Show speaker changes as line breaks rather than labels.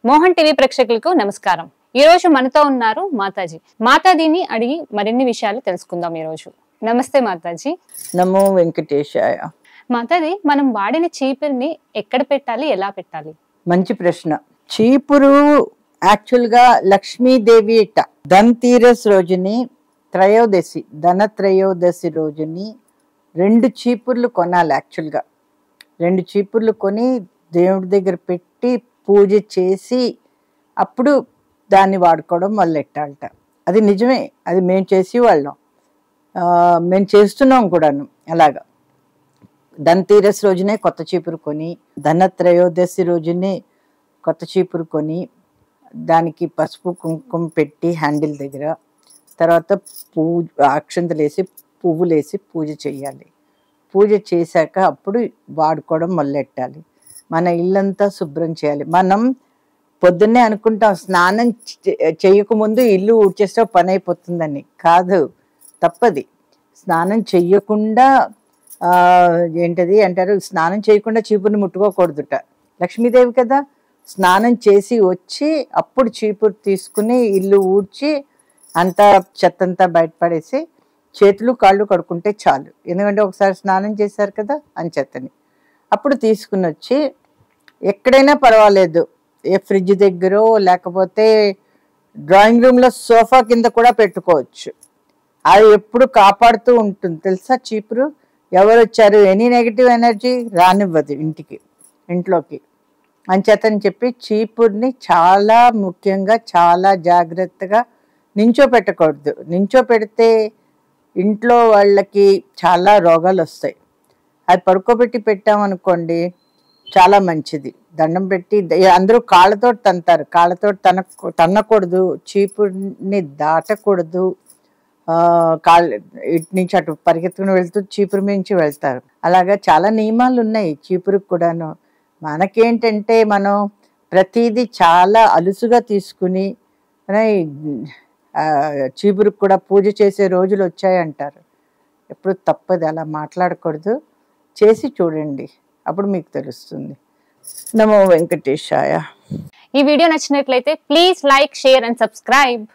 Mohan TV ప్రేక్షకులకు నమస్కారం. ఈ రోజు మనతో ఉన్నారు మాతాజీ. మాతాజీని అడిగి మరిన్ని విషయాలు తెలుసుకుందాం ఈ రోజు. నమస్తే మాతాజీ.
నమో వెంకటేశాయ.
మాతాజీ, మనం వాడిన చీపురుని ఎక్కడ పెట్టాలి, ఎలా పెట్టాలి?
మంచి ప్రశ్న. చీపురు యాక్చువల్గా లక్ష్మీదేవి ధన్తీరస్ రోజుని ధనత్రయోదశి రోజుని 2 చీపుర్లు కొనాలి. యాక్చువల్గా 2 చీపుర్లు కొని దేవుడి దగ్గర పెట్టి పూజ చేసి అప్పుడు దాన్ని వాడుకోవడం మొదలెట్టాలట. అది నిజమే, అది మేము చేసేవాళ్ళం, మేము చేస్తున్నాం కూడాను. అలాగా ధన్తీరస్ రోజునే కొత్త చీపురు కొని, ధనత్రయోదశి రోజునే కొత్త చీపురు కొని దానికి పసుపు కుంకుమ పెట్టి హ్యాండిల్ దగ్గర, తర్వాత అక్షంతలు వేసి పువ్వులు వేసి పూజ చేయాలి. పూజ చేశాక అప్పుడు వాడుకోవడం మొదలెట్టాలి. మన ఇల్లంతా శుభ్రం చేయాలి. మనం పొద్దున్నే అనుకుంటాం స్నానం చేయకముందు ఇల్లు ఊడ్చేస్తే పని అయిపోతుందని. కాదు, తప్పది. స్నానం చెయ్యకుండా ఏంటది అంటారు, స్నానం చేయకుండా చీపురుని ముట్టుకోకూడదుట. లక్ష్మీదేవి కదా, స్నానం చేసి వచ్చి అప్పుడు చీపురు తీసుకుని ఇల్లు ఊడ్చి అంతా చెత్తంతా బయటపడేసి చేతులు కాళ్ళు కడుక్కుంటే చాలు. ఎందుకంటే ఒకసారి స్నానం చేశారు కదా అని చెత్తని అప్పుడు తీసుకుని వచ్చి ఎక్కడైనా పర్వాలేదు, ఏ ఫ్రిడ్జ్ దగ్గర లేకపోతే డ్రాయింగ్ రూమ్లో సోఫా కింద కూడా పెట్టుకోవచ్చు. అది ఎప్పుడు కాపాడుతూ ఉంటుంది తెలుసా చీపురు. ఎవరు వచ్చారు, ఎనీ నెగిటివ్ ఎనర్జీ రానివ్వదు ఇంట్లోకి అంచేతని చెప్పి చీపుర్ని చాలా ముఖ్యంగా చాలా జాగ్రత్తగా నించోపెట్టకూడదు. నించోపెడితే ఇంట్లో వాళ్ళకి చాలా రోగాలు వస్తాయి. అది పడుకోబెట్టి పెట్టామనుకోండి చాలా మంచిది. దండం పెట్టి అందరూ కాళ్ళతో తంతారు, కాళ్ళతో తన్నకూడదు, చీపుర్ని దాటకూడదు. ఇటు నుంచి అటు పరిగెత్తుకుని వెళ్తూ చీపురు మించి వెళ్తారు. అలాగా చాలా నియమాలు ఉన్నాయి చీపురుకు కూడాను. మనకేంటంటే మనం ప్రతిదీ చాలా అలుసుగా తీసుకుని చీపురుకు కూడా పూజ చేసే రోజులు వచ్చాయంటారు. ఎప్పుడు తప్పదు, అలా మాట్లాడకూడదు. చేసి చూడండి, అప్పుడు మీకు తెలుస్తుంది. నమో వెంకటేశాయ.
ఈ వీడియో నచ్చినట్లయితే please like, share and subscribe.